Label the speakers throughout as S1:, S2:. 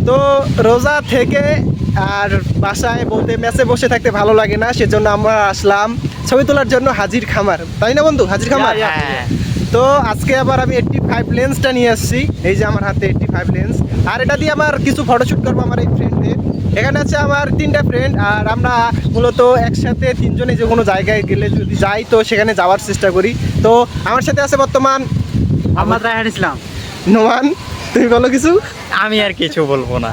S1: তো রোজা থেকে আর বাসায় বলতে মেসে বসে থাকতে ভালো লাগে না, সেজন্য আমরা আসলাম ছবি তোলার জন্য হাজির খামার, তাই না বন্ধু? হাজির খামার। তো আজকে আবার আমি 85 লেন্সটা নিয়ে আসছি, এই যে আমার হাতে 85 লেন্স, আর এটা দিয়ে আমার কিছু ফটোশ্যুট করবো আমার এই ফ্রেন্ডের। এখানে আছে আমার 3টা ফ্রেন্ড, আর আমরা মূলত একসাথে 3জনে যে কোনো জায়গায় গেলে যদি যাই তো সেখানে যাওয়ার চেষ্টা করি। তো আমার সাথে আছে বর্তমান
S2: মোহাম্মদ রায়হান ইসলাম।
S1: নোমান, তুমি বলো কিছু।
S2: আমি আর কিছু বলবো না,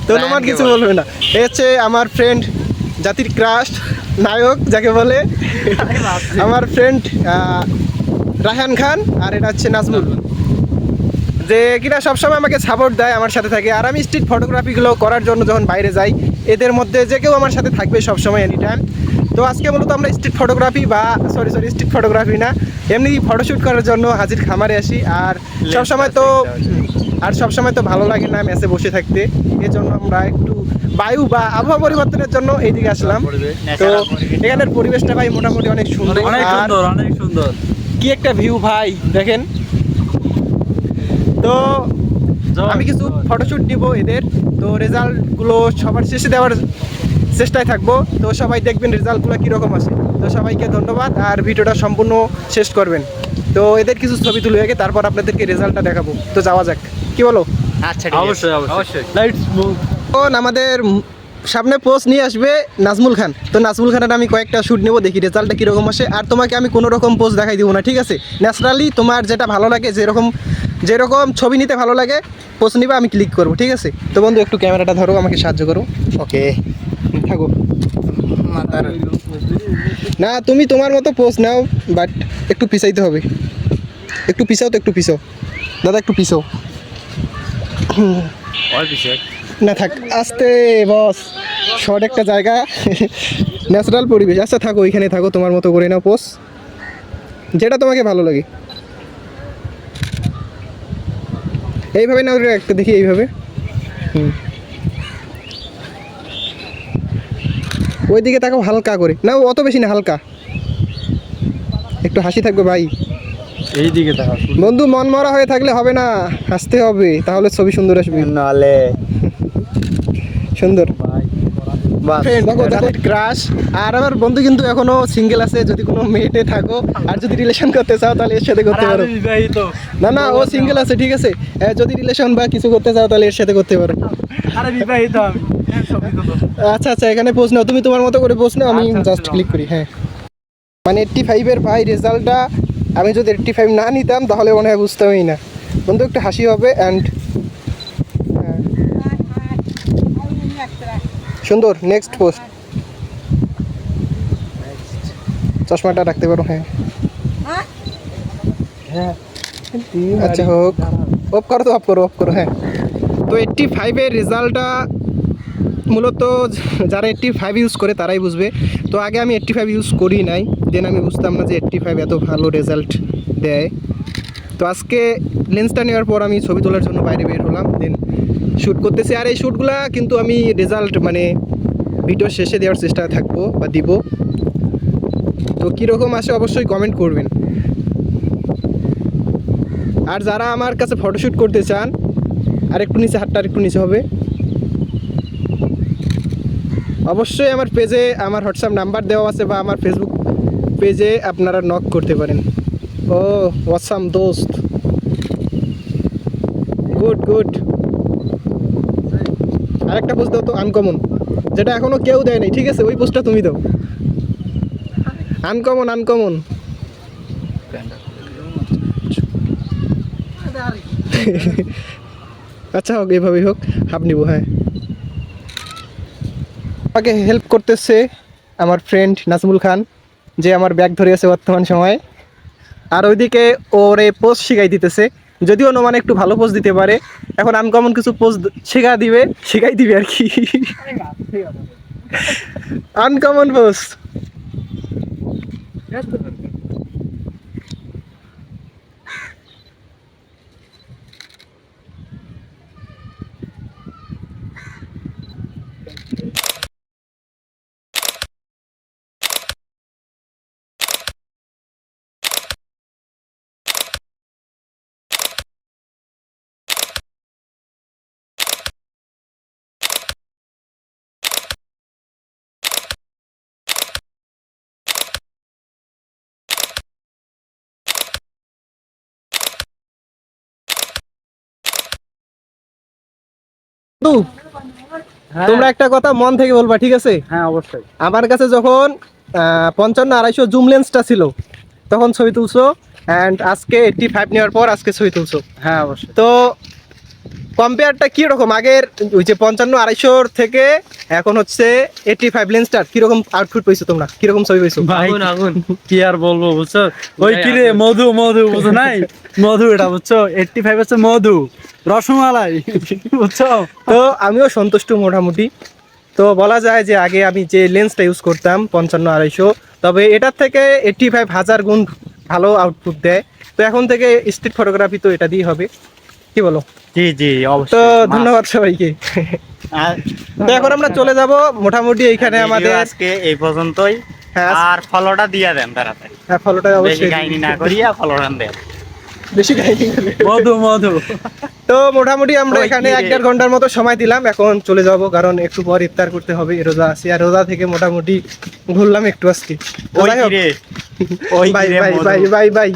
S1: তো নোমান কিছু বলবে না। এ হচ্ছে আমার ফ্রেন্ড, জাতির ক্রাশ নায়ক যাকে বলে, আমার ফ্রেন্ড রায়হান খান, আর এটা হচ্ছে নাজমুল, যে কিনা সবসময় আমাকে সাপোর্ট দেয়, আমার সাথে থাকে। আর আমি স্ট্রিট ফটোগ্রাফিগুলো করার জন্য যখন বাইরে যাই, এদের মধ্যে যে কেউ আমার সাথে থাকবে সবসময়, এনি টাইম। তো আজকে মূলত আমরা স্ট্রিট ফটোগ্রাফি বা সরি স্ট্রিট ফটোগ্রাফি না, এমনি ফটোশ্যুট করার জন্য হাজির খামারে আসি। আর সবসময় তো ভালো লাগে না মেসে বসে থাকতে, এজন্য আমরা একটু বায়ু বা আবহাওয়া পরিবর্তনের জন্য এইদিকে আসলাম। তো এখানের পরিবেশটা ভাই মোটামুটি অনেক সুন্দর,
S2: অনেক সুন্দর।
S1: কি একটা ভিউ ভাই দেখেন। তো আমি কিছু ফটোশ্যুট দিব এদের, তো রেজাল্টগুলো সবার শেষে দেওয়ার চেষ্টায় থাকবো। তো সবাই দেখবেন রেজাল্টগুলো কীরকম আসে। তো সবাইকে ধন্যবাদ, আর ভিডিওটা সম্পূর্ণ শেষ করবেন। তো এদের কিছু ছবি তুলে রেখে তারপর আপনাদেরকে রেজাল্টটা দেখাবো। তো যাওয়া যাক, কি বলো?
S2: আচ্ছা, অবশ্যই অবশ্যই।
S1: এখন আমাদের সামনে পোস্ট নিয়ে আসবে নাজমুল খান। তো নাজমুল খানের আমি কয়েকটা শ্যুট নেবো, দেখি রেজাল্টটা কীরকম আসে। আর তোমাকে আমি কোনো রকম পোস্ট দেখাই দিব না, ঠিক আছে? ন্যাচারালি তোমার যেটা ভালো লাগে, যেরকম ছবি নিতে ভালো লাগে পোস্ট নিবা, আমি ক্লিক করবো, ঠিক আছে? তো বন্ধু একটু ক্যামেরাটা ধরো, আমাকে সাহায্য করো। ওকে, থাকো। না, তুমি তোমার মতো পোস্ট নাও, বাট একটু পিছাইতে হবে। একটু পিছাও, তো একটু পিছাও দাদা, একটু পিছাও। না থাক, আস্তে বস, শর্ট একটা জায়গা, ন্যাচারাল পরিবেশ। আচ্ছা থাকো, ওইখানে থাকো, তোমার মতো করে নাও পোস্ট, যেটা তোমাকে ভালো লাগে। এইভাবে না, একটা দেখি এইভাবে। ওইদিকে তাকাও হালকা করে, না অত বেশি না, হালকা একটু হাসি থাকবে ভাই।
S2: এইদিকে তাকাও
S1: বন্ধু, মন মরা হয়ে থাকলে হবে না, হাসতে হবে, তাহলে ছবি সুন্দর আসবে।
S2: নালে
S1: সুন্দর ক্রাশ। আর আমার বন্ধু কিন্তু এখনো সিঙ্গেল আছে, যদি কোনো মেয়েটে থাকো আর যদি রিলেশন করতে চাও তাহলে এর সাথে করতে পারো। না ও সিঙ্গেল আছে, ঠিক আছে? যদি রিলেশন বা কিছু করতে চাও তাহলে এর সাথে করতে পারো। আচ্ছা আচ্ছা, এখানে পোস্ট নাও, তুমি তোমার মতো করে পোস্ট নাও, আমি জাস্ট ক্লিক করি। হ্যাঁ, মানে 85-এর ভাই রেজাল্টটা, আমি যদি 85 না নিতাম তাহলে মনে হয় বুঝতামই না। বন্ধু একটু হাসি হবে, অ্যান্ড সুন্দর। নেক্সট পোস্ট, চশমাটা রাখতে পারো। হ্যাঁ আচ্ছা হোক, অফ করো, তো অফ করো। হ্যাঁ, তো 85-এর রেজাল্টটা মূলত যারা 85 ইউজ করে তারাই বুঝবে। তো আগে আমি 85 ইউজ করি নাই, দেন আমি বুঝতাম না যে 85 এত ভালো রেজাল্ট দেয়। তো আজকে লেন্সটা নেওয়ার পর আমি ছবি তোলার জন্য বাইরে বের হলাম, দেন শ্যুট করতেছি। আর এই শ্যুটগুলো কিন্তু আমি রেজাল্ট মানে ভিডিও শেষে দেওয়ার চেষ্টা থাকবো বা দিব। তো কীরকম আসে অবশ্যই কমেন্ট করবেন। আর যারা আমার কাছে ফটোশ্যুট করতে চান, আর একটু নিচে, হাতটা আর একটু নিচে হবে, অবশ্যই আমার পেজে আমার হোয়াটসঅ্যাপ নাম্বার দেওয়া আছে, বা আমার ফেসবুক পেজে আপনারা নক করতে পারেন। ও ওয়াসাম দোস্ত, গুড। আরেকটা পোস্ট দাও তো, আনকমন, যেটা এখনো কেউ দেয় নাই, ঠিক আছে? ওই পোস্টটা তুমি দাও, আনকমন। আচ্ছা হোক, এভাবেই হোক, হাফ নিব। হ্যাঁ, আমাকে হেল্প করতেছে আমার ফ্রেন্ড নাজমুল খান, যে আমার ব্যাগ ধরে আছে বর্তমান সময়ে। আর ওইদিকে ওরে পোজ শিখাই দিতেছে, যদিও নোমান একটু ভালো পোজ দিতে পারে। এখন আনকমন কিছু পোজ শিখাই দিবে আর কি, আনকমন পোজ। বন্ধু, তোমরা একটা কথা মন থেকে বলবা, ঠিক আছে?
S2: হ্যাঁ অবশ্যই।
S1: আমার কাছে যখন 55-250 জুম লেন্সটা ছিল তখন ছবি তুলছো, অ্যান্ড আজকে 85 নেওয়ার পর আজকে ছবি তুলছো।
S2: হ্যাঁ অবশ্যই।
S1: তো কম্পেয়ারটা কিরকম আগের ওই যে 55-250 থেকে এখন হচ্ছে 85 লেন্সটার কিরকম আউটপুট পাইছো তোমরা, কিরকম ছবি পাইছো?
S2: ভাই কি আর বলবো বুঝছো, ওই কি রে মধু মধু বুঝছো নাই, মধু এটা বুঝছো, 85 হচ্ছে মধু, রসমালাই বুঝছো।
S1: তো আমিও সন্তুষ্ট মোটামুটি। তো বলা যায় যে আগে আমি যে লেন্সটা ইউজ করতাম 55-250, তবে এটার থেকে 85,000 গুণ ভালো আউটপুট দেয়। তো এখন থেকে স্ট্রিট ফটোগ্রাফি তো এটা দিয়ে হবে, কি বলো?
S2: জি জি
S1: তো
S2: অবশ্যই।
S1: ধন্যবাদ সবাইকে। তো এখন আমরা চলে যাব মোটামুটি এইখানে আমাদের
S3: আজকে এই পর্যন্তই।
S1: হ্যাঁ
S3: আর ফলোটা দিয়া দেন তাড়াতাড়ি,
S1: ফলোটা
S3: বেশি
S1: অবশ্যই
S3: কাহিনী না করিয়া ফলোটা দেন।
S1: বেশি কাহিনী করে।
S2: মধু মধু।
S1: তো মোটামুটি আমরা
S3: ওই
S1: এখানে
S3: কি রে?
S1: 1-1.5 ঘন্টার মতো সময় দিলাম, এখন চলে যাব কারণ একটু পর ইফতার করতে হবে, রোজা আছি। আর রোজা থেকে মোটামুটি ঘুরলাম একটু আজকে।
S3: ওই
S1: যাই
S3: কি
S1: হোক,
S3: রে? ওই কি
S1: বাই
S3: রে
S1: বাই
S3: মধু?
S1: Bye bye by.